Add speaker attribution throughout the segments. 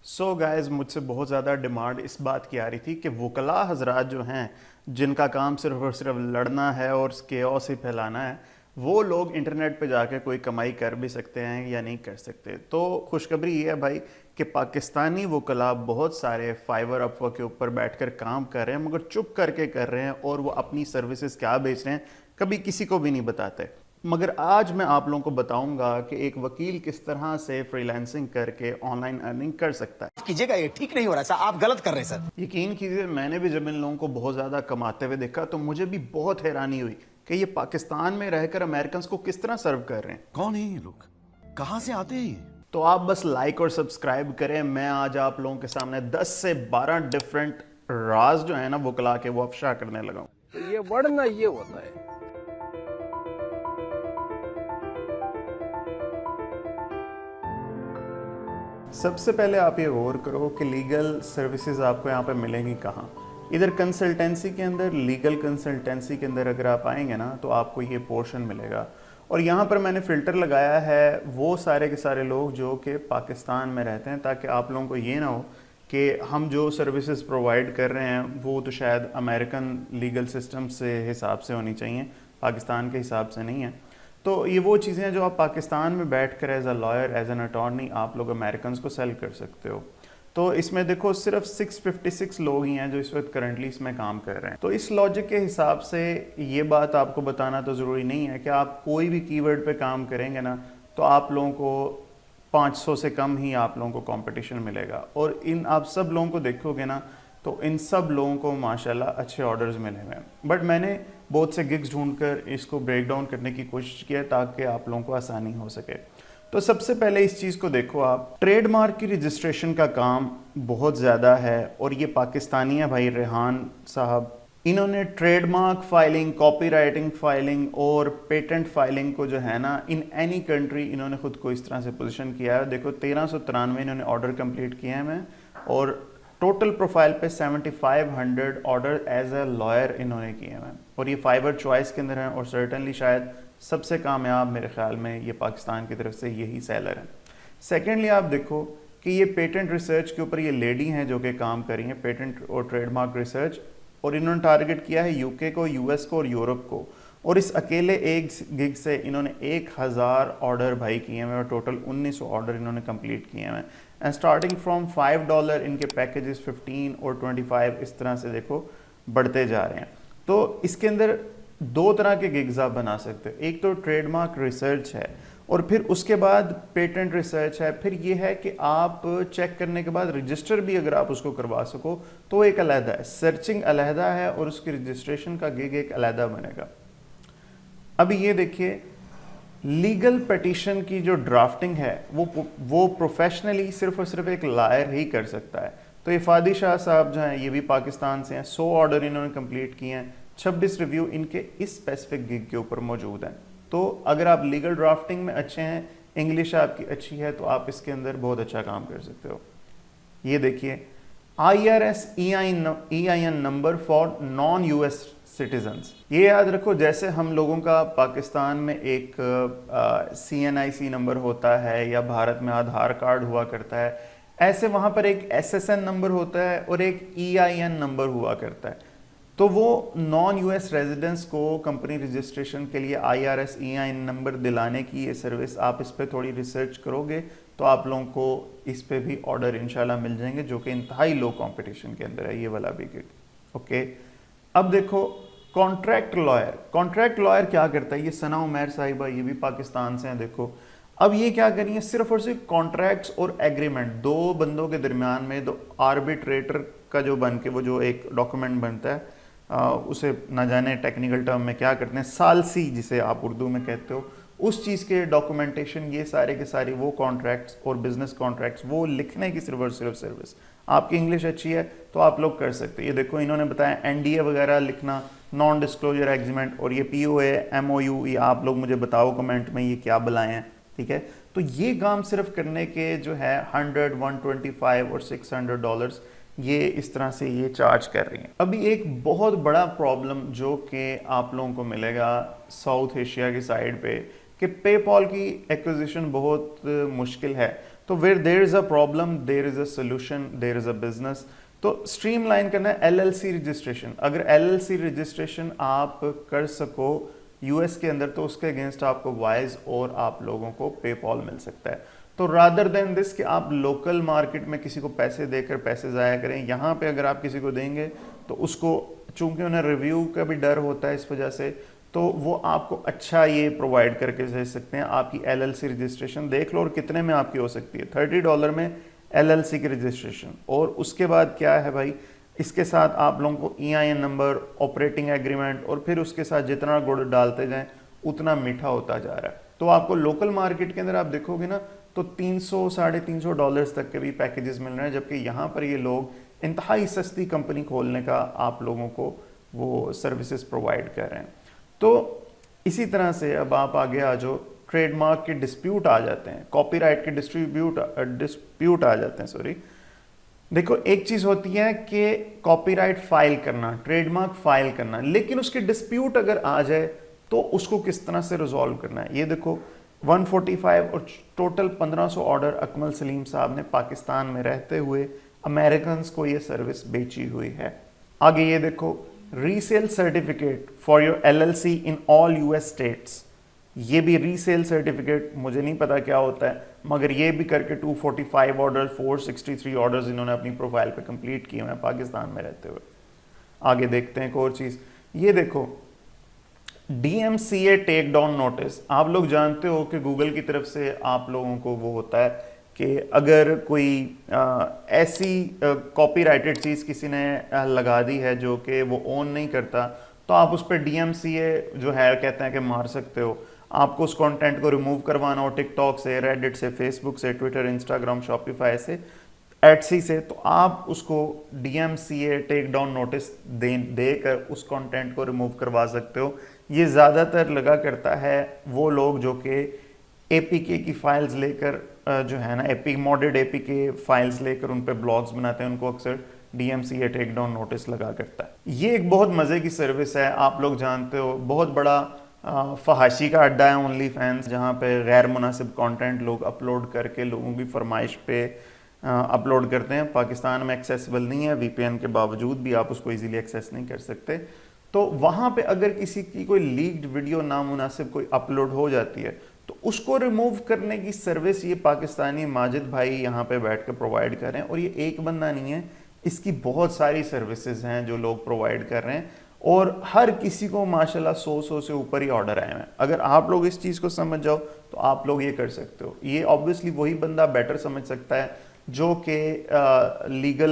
Speaker 1: So guys, मुझसे बहुत ज़्यादा डिमांड इस बात की आ रही थी कि वकला हजरात जो हैं, जिनका काम सिर्फ और सिर्फ लड़ना है और केओस ही फैलाना है, वो लोग इंटरनेट पे जाके कोई कमाई कर भी सकते हैं या नहीं कर सकते। तो खुशखबरी ये है भाई कि पाकिस्तानी वकला बहुत सारे फाइवर अपवर्क के ऊपर बैठकर काम कर रहे हैं, मगर चुप करके कर रहे हैं, और वो अपनी सर्विसेज क्या बेच रहे हैं कभी किसी को भी नहीं बताते। मगर आज मैं आप लोगों को बताऊंगा कि एक वकील किस तरह से फ्रीलांसिंग करके ऑनलाइन अर्निंग कर सकता है।
Speaker 2: कीजिएगा, ये ठीक नहीं हो रहा सर, आप गलत कर रहे हैं सर।
Speaker 1: यकीन कीजिए, मैंने भी जब इन लोगों को बहुत ज़्यादा कमाते हुए देखा तो मुझे भी बहुत हैरानी हुई कि ये पाकिस्तान में रहकर अमेरिकन को किस तरह सर्व कर रहे हैं।
Speaker 3: कौन है ये लोग, कहां से आते हैं ये?
Speaker 1: तो आप बस लाइक और सब्सक्राइब करें। मैं आज आप लोगों के सामने 10 से 12 डिफरेंट राज जो है ना वकला के, वो अफशा करने लगा हूं।
Speaker 4: तो ये बढ़ना ये होता है।
Speaker 1: सबसे पहले आप ये गौर करो कि लीगल सर्विसेज आपको यहाँ पे मिलेंगी कहाँ। इधर कंसल्टेंसी के अंदर, लीगल कंसल्टेंसी के अंदर अगर आप आएंगे ना तो आपको ये पोर्शन मिलेगा। और यहाँ पर मैंने फ़िल्टर लगाया है वो सारे के सारे लोग जो कि पाकिस्तान में रहते हैं, ताकि आप लोगों को ये ना हो कि हम जो सर्विसेज प्रोवाइड कर रहे हैं वो तो शायद अमेरिकन लीगल सिस्टम से हिसाब से होनी चाहिए, पाकिस्तान के हिसाब से नहीं है। तो ये वो चीज़ें हैं जो आप पाकिस्तान में बैठकर as a lawyer, as an attorney आप लोग अमेरिकन को सेल कर सकते हो। तो इसमें देखो सिर्फ 656 लोग ही हैं जो इस वक्त करंटली इसमें काम कर रहे हैं। तो इस लॉजिक के हिसाब से ये बात आपको बताना तो ज़रूरी नहीं है कि आप कोई भी कीवर्ड पे काम करेंगे ना तो आप लोगों को 500 से कम ही आप लोगों को कंपटीशन मिलेगा। और इन आप सब लोगों को देखोगे ना तो इन सब लोगों को माशाल्लाह अच्छे ऑर्डर्स मिले हुए हैं। बट मैंने बहुत से गिग्स ढूंढकर इसको ब्रेक डाउन करने की कोशिश की है ताकि आप लोगों को आसानी हो सके। तो सबसे पहले इस चीज़ को देखो, आप ट्रेडमार्क की रजिस्ट्रेशन का काम बहुत ज़्यादा है, और ये पाकिस्तानी है भाई रेहान साहब। इन्होंने ट्रेडमार्क फाइलिंग, कॉपीराइटिंग फाइलिंग और पेटेंट फाइलिंग को जो है ना इन एनी कंट्री इन्होंने खुद को इस तरह से पोजीशन किया है। देखो 1393 इन्होंने ऑर्डर कंप्लीट किए हैं मैं, और टोटल प्रोफाइल पे 7500 ऑर्डर एज अ लॉयर इन्होंने किए हैं। और ये फाइवर चॉइस के अंदर हैं, और सर्टनली शायद सबसे कामयाब मेरे ख्याल में ये पाकिस्तान की तरफ से यही सेलर हैं। सेकेंडली आप देखो कि ये पेटेंट रिसर्च के ऊपर ये लेडी हैं जो कि काम कर रही हैं, पेटेंट और ट्रेडमार्क रिसर्च, और इन्होंने टारगेट किया है यूके को, यूएस को और यूरोप को। और इस अकेले एक गिग से इन्होंने 1000 ऑर्डर भाई किए हैं, और टोटल 1900 ऑर्डर इन्होंने कंप्लीट किए हैं। एंड स्टार्टिंग फ्रॉम $5 इनके पैकेजेस 15 और 25 इस तरह से देखो बढ़ते जा रहे हैं। तो इसके अंदर दो तरह के गिग्स आप बना सकते हो, एक तो ट्रेडमार्क रिसर्च है और फिर उसके बाद पेटेंट रिसर्च है। फिर ये है कि आप चेक करने के बाद रजिस्टर भी अगर आप उसको करवा सको तो एक अलहदा है, सर्चिंग अलहदा है, और उसकी रजिस्ट्रेशन का गिग एक अलहदा बनेगा। अभी ये देखिए, लीगल पिटीशन की जो ड्राफ्टिंग है वो प्रोफेशनली सिर्फ और सिर्फ एक लायर ही कर सकता है। तो ये फादी शाह साहब जो हैं ये भी पाकिस्तान से हैं, 100 ऑर्डर इन्होंने कंप्लीट किए हैं, 26 रिव्यू इनके इस स्पेसिफिक गिग के ऊपर मौजूद हैं। तो अगर आप लीगल ड्राफ्टिंग में अच्छे हैं, इंग्लिश आपकी अच्छी है, तो आप इसके अंदर बहुत अच्छा काम कर सकते हो। ये देखिए, IRS EIN number for non US citizens. ये याद रखो, जैसे हम लोगों का पाकिस्तान में एक CNIC नंबर होता है या भारत में आधार कार्ड हुआ करता है, ऐसे वहाँ पर एक SSN नंबर होता है और एक EIN नंबर हुआ करता है। तो वो नॉन US रेजिडेंट्स को कंपनी रजिस्ट्रेशन के लिए IRS EIN नंबर दिलाने की ये सर्विस, आप इस पर थोड़ी रिसर्च करोगे तो आप लोगों को इस पे भी ऑर्डर इंशाल्लाह मिल जाएंगे, जो कि इंतहाई लो कंपटीशन के अंदर है ये वाला भी गिग। ओके, अब देखो कॉन्ट्रैक्ट लॉयर। कॉन्ट्रैक्ट लॉयर क्या करता है? ये सना उमैर साहिबा, ये भी पाकिस्तान से हैं। देखो अब ये क्या करिए, सिर्फ और सिर्फ कॉन्ट्रैक्ट्स और एग्रीमेंट दो बंदों के दरमियान में, दो आर्बिट्रेटर का जो बन के वो जो एक डॉक्यूमेंट बनता है, उसे ना जाने टेक्निकल टर्म में क्या करते हैं, सालसी जिसे आप उर्दू में कहते हो, उस चीज़ के डॉक्यूमेंटेशन, ये सारे के सारी वो कॉन्ट्रैक्ट्स और बिजनेस कॉन्ट्रैक्ट्स वो लिखने की सिर्फ और सिर्फ सर्विस। आपकी इंग्लिश अच्छी है तो आप लोग कर सकते हैं। ये देखो इन्होंने बताया NDA वगैरह लिखना, नॉन डिस्क्लोजर एग्रीमेंट, और ये POA MOU, ये आप लोग मुझे बताओ कमेंट में ये क्या बुलाएं हैं, ठीक है। तो ये काम सिर्फ करने के जो है 100, 125 और $600 ये इस तरह से ये चार्ज कर रही हैं। अभी एक बहुत बड़ा प्रॉब्लम जो कि आप लोगों को मिलेगा साउथ एशिया की साइड पे, कि पेपॉल की एक्विजिशन बहुत मुश्किल है। तो where there is a problem there is a solution, there is a business. तो स्ट्रीमलाइन करना है एलएलसी रजिस्ट्रेशन। अगर एलएलसी रजिस्ट्रेशन आप कर सको यूएस के अंदर तो उसके अगेंस्ट आपको वाइज और आप लोगों को पेपॉल मिल सकता है। तो रादर देन दिस कि आप लोकल मार्केट में किसी को पैसे देकर पैसे ज़ाया करें, यहाँ पे अगर आप किसी को देंगे तो उसको चूंकि उन्हें रिव्यू का भी डर होता है इस वजह से, तो वो आपको अच्छा ये प्रोवाइड करके दे सकते हैं। आपकी एलएलसी रजिस्ट्रेशन देख लो और कितने में आपकी हो सकती है, $30 में एलएलसी की रजिस्ट्रेशन। और उसके बाद क्या है भाई, इसके साथ आप लोगों को EIN नंबर, ऑपरेटिंग एग्रीमेंट और फिर उसके साथ जितना गुड़ डालते जाएं उतना मीठा होता जा रहा है। तो आपको लोकल मार्केट के अंदर आप देखोगे ना तो $300-350 तक के भी पैकेजेस मिल रहे हैं, जबकि यहाँ पर ये लोग इंतहाई सस्ती कंपनी खोलने का आप लोगों को वो सर्विसेज प्रोवाइड कर रहे हैं। तो इसी तरह से अब आप आगे आ जाओ, ट्रेडमार्क के डिस्प्यूट आ जाते हैं, कॉपीराइट के डिस्प्यूट आ जाते हैं, सॉरी। देखो एक चीज होती है कि कॉपीराइट फाइल करना, ट्रेडमार्क फाइल करना, लेकिन उसके डिस्प्यूट अगर आ जाए तो उसको किस तरह से रिजॉल्व करना है। ये देखो 145 और टोटल 1500 ऑर्डर अकमल सलीम साहब ने पाकिस्तान में रहते हुए अमेरिकन को ये सर्विस बेची हुई है। आगे ये देखो, resale certificate for your LLC in all US states. ये भी रीसेल सर्टिफिकेट मुझे नहीं पता क्या होता है, मगर ये भी करके 245 ऑर्डर, 463 ऑर्डर्स इन्होंने अपनी प्रोफाइल पे कंप्लीट किए हुए हैं पाकिस्तान में रहते हुए। आगे देखते हैं एक और चीज़, ये देखो DMCA टेक डाउन नोटिस। आप लोग जानते हो कि गूगल की तरफ से आप लोगों को वो होता है कि अगर कोई ऐसी कॉपीराइटेड चीज़ किसी ने लगा दी है जो कि वो ओन नहीं करता, तो आप उस पर DMCA जो है कहते हैं कि मार सकते हो। आपको उस कंटेंट को रिमूव करवाना हो टिकटॉक से, रेडिट से, फेसबुक से, ट्विटर, इंस्टाग्राम, शॉपिफाई से, एटसी से, तो आप उसको DMCA टेक डाउन नोटिस देकर उस कंटेंट को रिमूव करवा सकते हो। ये ज़्यादातर लगा करता है वो लोग जो कि APK की फाइल्स लेकर जो है ना, मॉडेड APK फाइल्स लेकर उन पर ब्लॉग्स बनाते हैं, उनको अक्सर DMCA टेक डाउन नोटिस लगा करता है। ये एक बहुत मज़े की सर्विस है, आप लोग जानते हो, बहुत बड़ा फहाशी का अड्डा है ओनली फैंस, जहाँ पे गैर मुनासिब कंटेंट लोग अपलोड करके लोगों की फरमाइश पे अपलोड करते हैं। पाकिस्तान में एक्सेसिबल नहीं है, VPN के बावजूद भी आप उसको इजीली एक्सेस नहीं कर सकते। तो वहाँ पे अगर किसी की कोई लीक्ड वीडियो नामुनासिब कोई अपलोड हो जाती है तो उसको रिमूव करने की सर्विस ये पाकिस्तानी माजिद भाई यहाँ पे बैठ कर प्रोवाइड कर रहे हैं। और ये एक बंदा नहीं है, इसकी बहुत सारी सर्विसेज हैं जो लोग प्रोवाइड कर रहे हैं और हर किसी को माशाल्लाह 100 से ऊपर ही ऑर्डर आए हैं। अगर आप लोग इस चीज़ को समझ जाओ तो आप लोग ये कर सकते हो। ये ऑब्वियसली वही बंदा बेटर समझ सकता है जो कि लीगल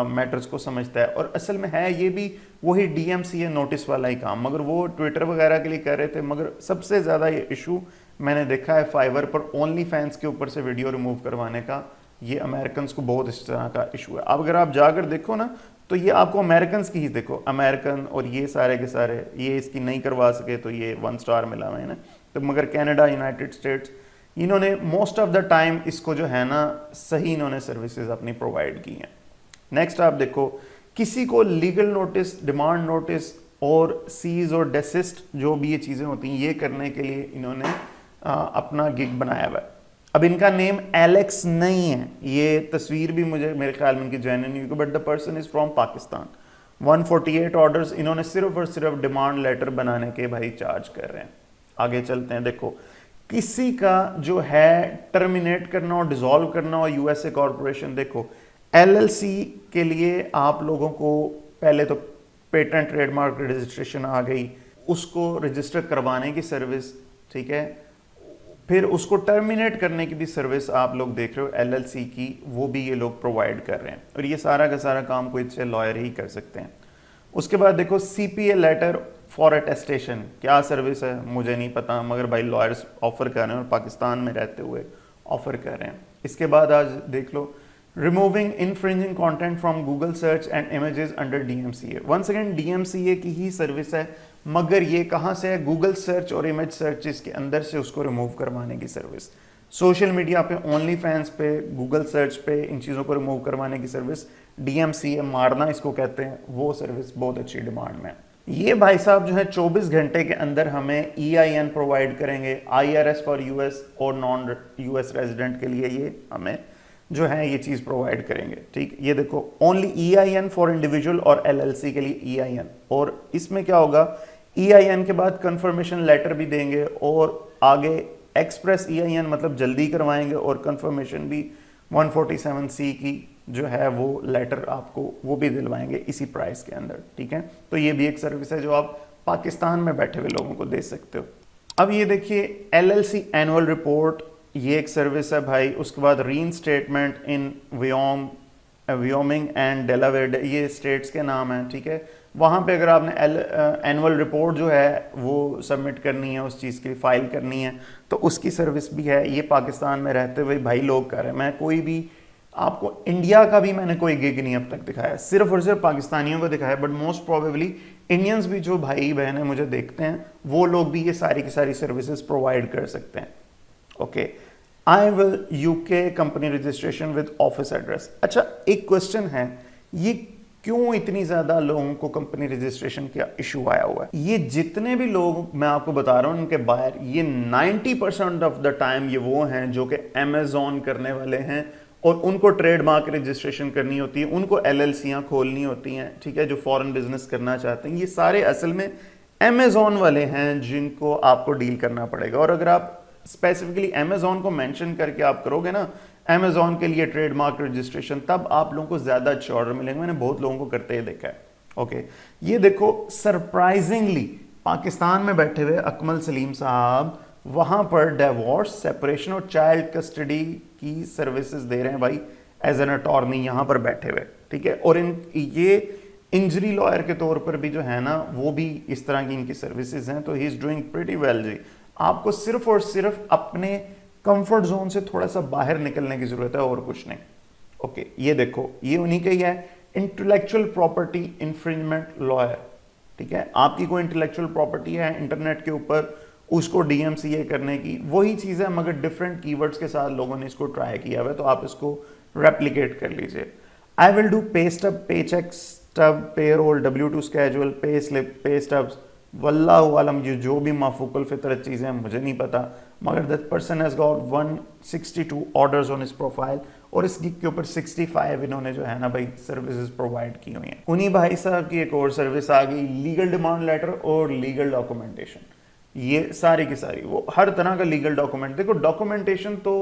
Speaker 1: मैटर्स को समझता है, और असल में है ये भी वही DMCA नोटिस वाला ही काम, मगर वो ट्विटर वगैरह के लिए कर रहे थे। मगर सबसे ज़्यादा ये इशू मैंने देखा है फाइवर पर ओनली फैंस के ऊपर से वीडियो रिमूव करवाने का, ये अमेरिकन को बहुत इस तरह का इशू है। अब अगर आप जाकर देखो ना तो ये आपको अमेरिकन की ही देखो, अमेरिकन और ये सारे के सारे, ये इसकी नहीं करवा सके तो ये 1 स्टार मिला हुआ है ना। तो मगर कनाडा, यूनाइटेड स्टेट्स, इन्होंने मोस्ट ऑफ द टाइम इसको जो है ना सही इन्होंने सर्विसेज अपनी प्रोवाइड की हैं। नेक्स्ट आप देखो, किसी को लीगल नोटिस, डिमांड नोटिस और सीज और डेसिस्ट जो भी ये चीज़ें होती हैं, ये करने के लिए इन्होंने अपना गिग बनाया हुआ है। अब इनका नेम एलेक्स नहीं है, ये तस्वीर भी मुझे मेरे ख्याल में इनकी जेन्युइन नहीं हुई, but the person is from Pakistan. 148 orders इन्होंने सिर्फ और सिर्फ डिमांड लेटर बनाने के भाई चार्ज कर रहे हैं। आगे चलते हैं, देखो किसी का जो है टर्मिनेट करना और डिसॉल्व करना और USA कॉरपोरेशन, देखो LLC के लिए आप लोगों को पहले तो पेटेंट ट्रेडमार्क रजिस्ट्रेशन आ गई, उसको रजिस्टर करवाने की सर्विस, ठीक है, फिर उसको टर्मिनेट करने की भी सर्विस आप लोग देख रहे हो LLC की, वो भी ये लोग प्रोवाइड कर रहे हैं। और ये सारा का सारा काम कोई अच्छे लॉयर ही कर सकते हैं। उसके बाद देखो CPA लेटर फॉर अटेस्टेशन, क्या सर्विस है मुझे नहीं पता, मगर भाई लॉयर्स ऑफर कर रहे हैं और पाकिस्तान में रहते हुए ऑफर कर रहे हैं। इसके बाद आज देख लो, removing infringing content from Google search and images under DMCA। Once again DMCA की ही सर्विस है, मगर ये कहाँ से है, गूगल सर्च और इमेज सर्च के अंदर से उसको रिमूव करवाने की सर्विस। सोशल मीडिया पे, ओनली फैंस पे, गूगल सर्च पे इन चीज़ों को रिमूव करवाने की सर्विस DMCA मारना इसको कहते हैं, वो सर्विस बहुत अच्छी डिमांड में है। ये भाई साहब जो है 24 घंटे के अंदर हमें EIN प्रोवाइड करेंगे, IRS फॉर US और नॉन US रेजिडेंट के लिए ये हमें जो है ये चीज़ प्रोवाइड करेंगे। ठीक, ये देखो ओनली EIN फॉर इंडिविजुअल और LLC के लिए EIN, और इसमें क्या होगा EIN के बाद कंफर्मेशन लेटर भी देंगे और आगे एक्सप्रेस EIN मतलब जल्दी करवाएंगे और कंफर्मेशन भी 147C की जो है वो लेटर आपको वो भी दिलवाएंगे इसी प्राइस के अंदर। ठीक है, तो ये भी एक सर्विस है जो आप पाकिस्तान में बैठे हुए लोगों को दे सकते हो। अब ये देखिए LLC एनुअल रिपोर्ट, ये एक सर्विस है भाई। उसके बाद रीइंस्टेटमेंट इन व्योमिंग एंड डेलावेयर, ये स्टेट्स के नाम हैं। ठीक है, वहाँ पे अगर आपने एनुअल रिपोर्ट जो है वो सबमिट करनी है, उस चीज़ के लिए फाइल करनी है, तो उसकी सर्विस भी है। ये पाकिस्तान में रहते हुए भाई लोग कर रहे हैं। मैं कोई भी आपको इंडिया का भी मैंने कोई गिग नहीं अब तक दिखाया, सिर्फ और सिर्फ पाकिस्तानियों को दिखाया, बट मोस्ट प्रोबेबली इंडियंस भी जो भाई बहन है मुझे देखते हैं वो लोग भी ये सारी की सारी सर्विसेज प्रोवाइड कर सकते हैं। Okay, I will UK company registration with office address. अच्छा, एक क्वेश्चन है, ये क्यों इतनी ज्यादा लोगों को कंपनी रजिस्ट्रेशन का इशू आया हुआ है? ये जितने भी लोग मैं आपको बता रहा हूं उनके बाहर, ये 90% ऑफ द टाइम ये वो हैं जो कि अमेजोन करने वाले हैं और उनको ट्रेडमार्क रजिस्ट्रेशन करनी होती है, उनको LLCयां खोलनी होती हैं। ठीक है, जो फॉरेन बिजनेस करना चाहते हैं, ये सारे असल में अमेजोन वाले हैं जिनको आपको डील करना पड़ेगा। और अगर आप स्पेसिफिकली अमेजोन को मेंशन करके आप करोगे ना अमेजोन के लिए ट्रेडमार्क रजिस्ट्रेशन, तब आप लोगों को ज्यादा अच्छे ऑर्डर मिलेंगे। मैंने बहुत लोगों को करते ही देखा है। ओके, ये देखो सरप्राइजिंगली पाकिस्तान में बैठे हुए अकमल सलीम साहब वहां पर डिवोर्स, सेपरेशन और चाइल्ड कस्टडी की सर्विसेज दे रहे हैं भाई एज एन अटॉर्नी यहां पर बैठे हुए। ठीक है, और ये इंजरी लॉयर के तौर पर भी जो है ना वो भी इस तरह की इनकी सर्विसेज हैं। तो he is doing pretty well जी। आपको सिर्फ और सिर्फ अपने कंफर्ट जोन से थोड़ा सा बाहर निकलने की जरूरत है और कुछ नहीं। ओके, ये देखो ये उन्हीं का ही है, इंटेलेक्चुअल प्रॉपर्टी इंफ्रिंजमेंट लॉयर। ठीक है, आपकी कोई इंटेलेक्चुअल प्रॉपर्टी है इंटरनेट के ऊपर, उसको DMCA करने की वही चीज़ है, मगर डिफरेंट कीवर्ड्स के साथ लोगों ने इसको ट्राई किया हुआ है, तो आप इसको रेप्लिकेट कर लीजिए। I will do pay stub, paycheck stub, payroll, W2 schedule, pay slip, pay stubs. वल्लाहु आलम, ये जो भी माफूकुल फितरत चीज़ें मुझे नहीं पता, मगर that person has got 162 orders on his profile और इस गिग के ऊपर 65 इन्होंने जो है ना भाई सर्विसेज प्रोवाइड की हुई हैं। उन्हीं भाई साहब की एक और सर्विस आ गई, लीगल डिमांड लेटर और लीगल डॉक्यूमेंटेशन। ये सारी की सारी वो हर तरह का लीगल डॉक्यूमेंट, देखो डॉक्यूमेंटेशन तो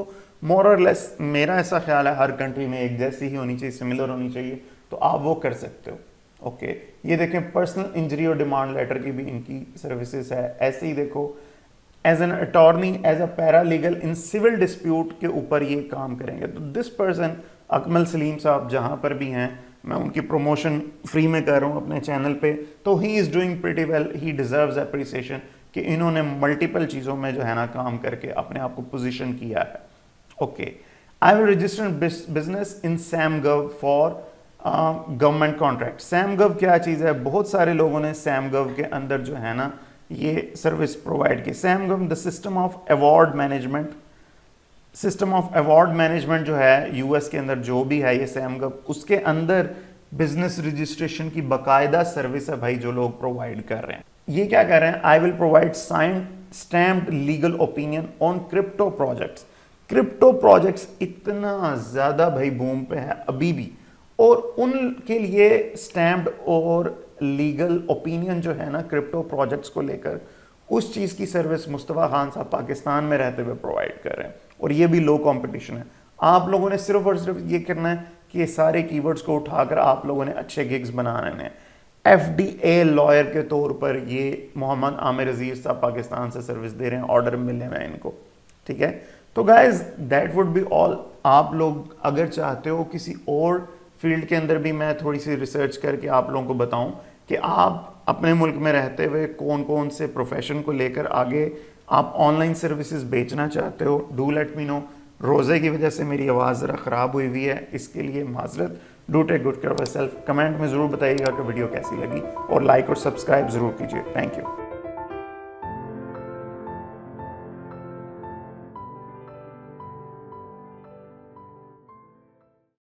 Speaker 1: मोर और लेस मेरा ऐसा ख्याल है हर कंट्री में एक जैसी ही होनी चाहिए, सिमिलर होनी चाहिए, तो आप वो कर सकते हो। ओके, ये देखें पर्सनल इंजरी और डिमांड लेटर की भी इनकी सर्विसेज है। ऐसे ही देखो as an attorney, as a paralegal in civil dispute के ऊपर ये काम करेंगे। तो दिस पर्सन अकमल सलीम साहब जहाँ पर भी हैं, मैं उनकी प्रमोशन फ्री में कर रहा हूँ अपने चैनल पे, तो he is doing pretty well, he deserves appreciation कि इन्होंने मल्टीपल चीज़ों में जो है ना काम करके अपने आप को पोजीशन किया है। Okay, I will register business in SAMGov for government contract. SAMGov क्या चीज़ है? बहुत सारे लोगों ने SAMGov के अंदर जो है ना ये सर्विस प्रोवाइड की। SAMGov the system of award management, system of award management जो है US के अंदर जो भी है ये SAMGov, उसके अंदर बिजनेस रजिस्ट्रेशन की बाकायदा सर्विस है भाई जो लोग प्रोवाइड कर रहे हैं। ये क्या कर रहे हैं? I will provide signed stamped legal opinion on crypto projects. Crypto projects इतना ज़्यादा भाई बूम पे है अभी भी, और उनके लिए स्टैम्प्ड और लीगल ओपिनियन जो है ना क्रिप्टो प्रोजेक्ट्स को लेकर, उस चीज़ की सर्विस मुस्तफ़ा खान साहब पाकिस्तान में रहते हुए प्रोवाइड कर रहे हैं, और ये भी लो कंपटीशन है। आप लोगों ने सिर्फ और सिर्फ ये करना है कि ये सारे कीवर्ड्स को उठाकर आप लोगों ने अच्छे गिग्स बनाने हैं। FDA लॉयर के तौर पर ये मोहम्मद आमिर अजीज साहब पाकिस्तान से सर्विस दे रहे हैं, ऑर्डर मिले हुए हैं इनको। ठीक है, तो guys that would be all. आप लोग अगर चाहते हो किसी और फील्ड के अंदर भी मैं थोड़ी सी रिसर्च करके आप लोगों को बताऊं कि आप अपने मुल्क में रहते हुए कौन कौन से प्रोफेशन को लेकर आगे आप ऑनलाइन सर्विसेज बेचना चाहते हो, डू लेट मी नो। रोज़े की वजह से मेरी आवाज़ ज़रा ख़राब हुई हुई है, इसके लिए माजरत। Do take good care of yourself. Comment में ज़रूर बताइएगा कि वीडियो कैसी लगी, और लाइक और सब्सक्राइब ज़रूर कीजिए। Thank you.